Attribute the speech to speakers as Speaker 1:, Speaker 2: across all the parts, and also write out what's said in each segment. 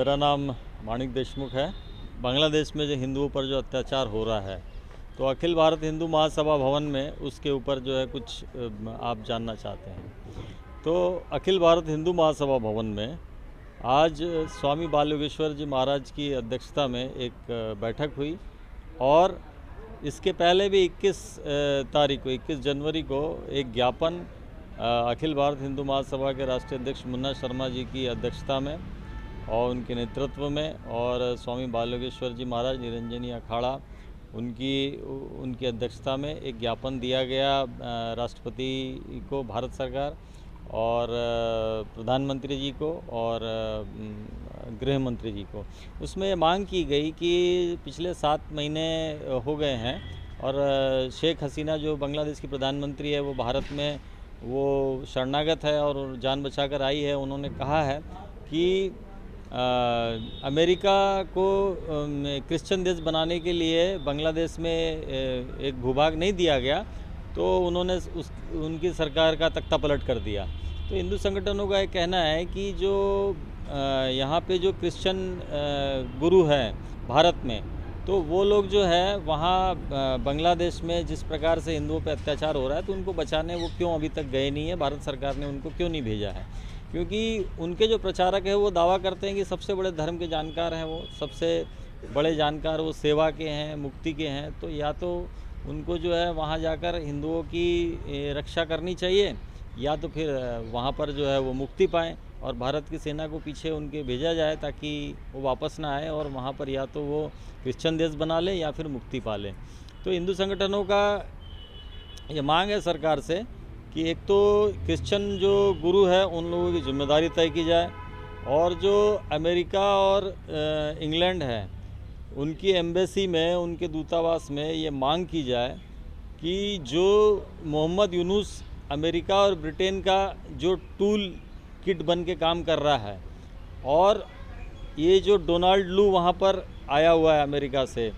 Speaker 1: मेरा नाम माणिक देशमुख है। बांग्लादेश में जो हिंदुओं पर जो अत्याचार हो रहा है, तो अखिल भारत हिंदू महासभा भवन में उसके ऊपर जो है कुछ आप जानना चाहते हैं। तो अखिल भारत हिंदू महासभा भवन में आज स्वामी बाल योगेश्वर जी महाराज की अध्यक्षता में एक बैठक हुई और इसके पहले भी 21 जनवरी को एक ज्ञापन अखिल भारत हिंदू महासभा के राष्ट्रीय अध्यक्ष मुन्ना शर्मा जी की अध्यक्षता में और उनके नेतृत्व में और स्वामी बाल योगेश्वर जी महाराज निरंजनी अखाड़ा उनकी अध्यक्षता में एक ज्ञापन दिया गया राष्ट्रपति को, भारत सरकार और प्रधानमंत्री जी को और गृह मंत्री जी को। उसमें ये मांग की गई कि पिछले 7 महीने हो गए हैं और शेख हसीना जो बांग्लादेश की प्रधानमंत्री है वो भारत में वो शरणागत है और जान बचाकर आई है। उन्होंने कहा है कि अमेरिका को क्रिश्चियन देश बनाने के लिए बांग्लादेश में एक भूभाग नहीं दिया गया, तो उन्होंने उनकी सरकार का तख्ता पलट कर दिया। तो हिंदू संगठनों का ये कहना है कि जो यहाँ पे जो क्रिश्चियन गुरु हैं भारत में, तो वो लोग जो है वहाँ बांग्लादेश में जिस प्रकार से हिंदुओं पे अत्याचार हो रहा है, तो उनको बचाने वो क्यों अभी तक गए नहीं है, भारत सरकार ने उनको क्यों नहीं भेजा है। क्योंकि उनके जो प्रचारक है वो दावा करते हैं कि सबसे बड़े धर्म के जानकार हैं, वो सबसे बड़े जानकार वो सेवा के हैं, मुक्ति के हैं। तो या तो उनको जो है वहाँ जाकर हिंदुओं की रक्षा करनी चाहिए या तो फिर वहाँ पर जो है वो मुक्ति पाएँ और भारत की सेना को पीछे उनके भेजा जाए ताकि वो वापस ना आए और वहाँ पर या तो वो क्रिश्चियन देश बना ले या फिर मुक्ति पा ले। तो हिंदू संगठनों का ये मांग है सरकार से कि एक तो क्रिश्चियन जो गुरु है उन लोगों की जिम्मेदारी तय की जाए और जो अमेरिका और इंग्लैंड है उनकी एम्बेसी में, उनके दूतावास में ये मांग की जाए कि जो मोहम्मद यूनुस अमेरिका और ब्रिटेन का जो टूल किट बन के काम कर रहा है और ये जो डोनाल्ड लू वहाँ पर आया हुआ है अमेरिका से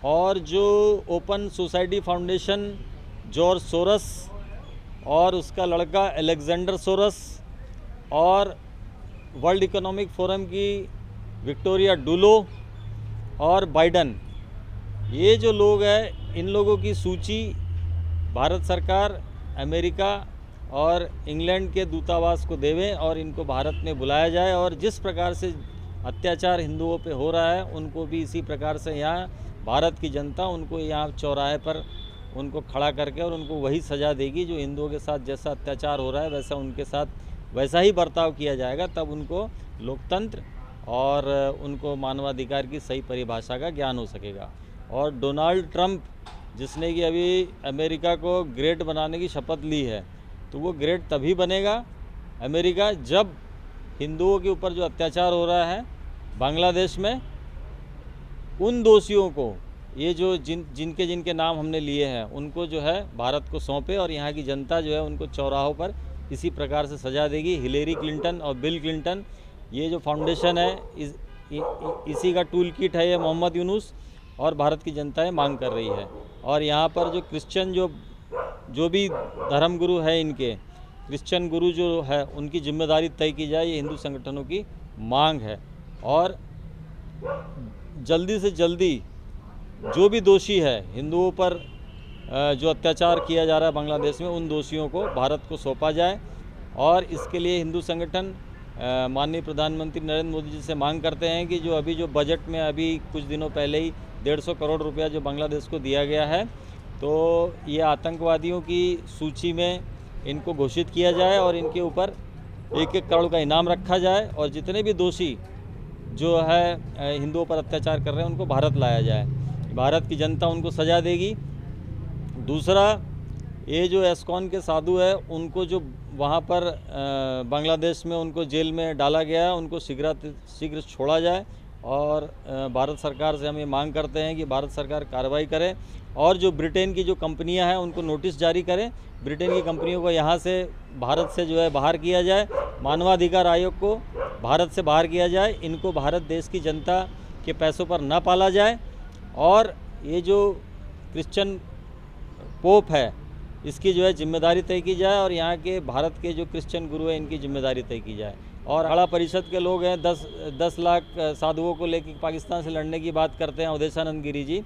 Speaker 1: और जो open society foundation George Soros और उसका लड़का अलेक्जेंडर सोरस और वर्ल्ड इकोनॉमिक फोरम की विक्टोरिया डुलो और बाइडन, ये जो लोग हैं इन लोगों की सूची भारत सरकार अमेरिका और इंग्लैंड के दूतावास को देवें और इनको भारत में बुलाया जाए और जिस प्रकार से अत्याचार हिंदुओं पे हो रहा है उनको भी इसी प्रकार से यहाँ भारत की जनता उनको यहाँ चौराहे पर उनको खड़ा करके और उनको वही सज़ा देगी जो हिंदुओं के साथ जैसा अत्याचार हो रहा है वैसा उनके साथ वैसा ही बर्ताव किया जाएगा। तब उनको लोकतंत्र और उनको मानवाधिकार की सही परिभाषा का ज्ञान हो सकेगा। और डोनाल्ड ट्रंप जिसने कि अभी अमेरिका को ग्रेट बनाने की शपथ ली है, तो वो ग्रेट तभी बनेगा अमेरिका जब हिंदुओं के ऊपर जो अत्याचार हो रहा है बांग्लादेश में, उन दोषियों को ये जो जिनके नाम हमने लिए हैं उनको जो है भारत को सौंपे और यहाँ की जनता जो है उनको चौराहों पर इसी प्रकार से सजा देगी। हिलेरी क्लिंटन और बिल क्लिंटन ये जो फाउंडेशन है इसी का टूल किट है ये मोहम्मद यूनुस और भारत की जनता ये मांग कर रही है। और यहाँ पर जो क्रिश्चियन जो भी धर्मगुरु है इनके क्रिश्चियन गुरु जो है उनकी जिम्मेदारी तय की जाए, ये हिंदू संगठनों की मांग है। और जल्दी से जल्दी जो भी दोषी है हिंदुओं पर जो अत्याचार किया जा रहा है बांग्लादेश में, उन दोषियों को भारत को सौंपा जाए। और इसके लिए हिंदू संगठन माननीय प्रधानमंत्री नरेंद्र मोदी जी से मांग करते हैं कि जो बजट में अभी कुछ दिनों पहले ही 150 करोड़ रुपया जो बांग्लादेश को दिया गया है, तो ये आतंकवादियों की सूची में इनको घोषित किया जाए और इनके ऊपर 1-1 करोड़ का इनाम रखा जाए और जितने भी दोषी जो है हिंदुओं पर अत्याचार कर रहे हैं उनको भारत लाया जाए। भारत की जनता उनको सजा देगी। दूसरा, ये जो एस्कॉन के साधु है उनको जो वहाँ पर बांग्लादेश में उनको जेल में डाला गया है उनको शीघ्र छोड़ा जाए और भारत सरकार से हम ये मांग करते हैं कि भारत सरकार कार्रवाई करे और जो ब्रिटेन की जो कंपनियां हैं उनको नोटिस जारी करें। ब्रिटेन की कंपनियों को यहाँ से भारत से जो है बाहर किया जाए, मानवाधिकार आयोग को भारत से बाहर किया जाए, इनको भारत देश की जनता के पैसों पर न पाला जाए और ये जो क्रिश्चियन पोप है इसकी जो है जिम्मेदारी तय की जाए और यहाँ के भारत के जो क्रिश्चियन गुरु हैं इनकी जिम्मेदारी तय की जाए। और अखाड़ा परिषद के लोग हैं, 10 लाख साधुओं को लेकर पाकिस्तान से लड़ने की बात करते हैं अवधेशानंद गिरी जी।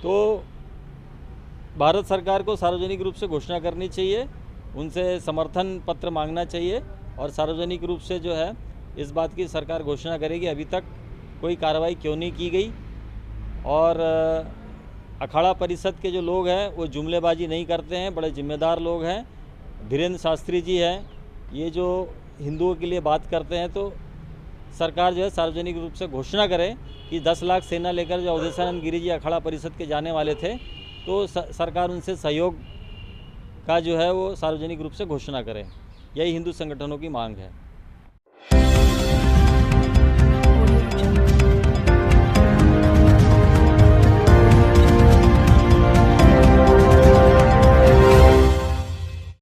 Speaker 1: तो भारत सरकार को सार्वजनिक रूप से घोषणा करनी चाहिए, उनसे समर्थन पत्र मांगना चाहिए और सार्वजनिक रूप से जो है इस बात की सरकार घोषणा करेगी अभी तक कोई कार्रवाई क्यों नहीं की गई। और अखाड़ा परिषद के जो लोग हैं वो जुमलेबाजी नहीं करते हैं, बड़े जिम्मेदार लोग हैं। धीरेन्द्र शास्त्री जी हैं, ये जो हिंदुओं के लिए बात करते हैं, तो सरकार जो है सार्वजनिक रूप से घोषणा करे कि 10 लाख सेना लेकर जो अवधेशानंद गिरी जी अखाड़ा परिषद के जाने वाले थे, तो सरकार उनसे सहयोग का जो है वो सार्वजनिक रूप से घोषणा करे। यही हिंदू संगठनों की मांग है।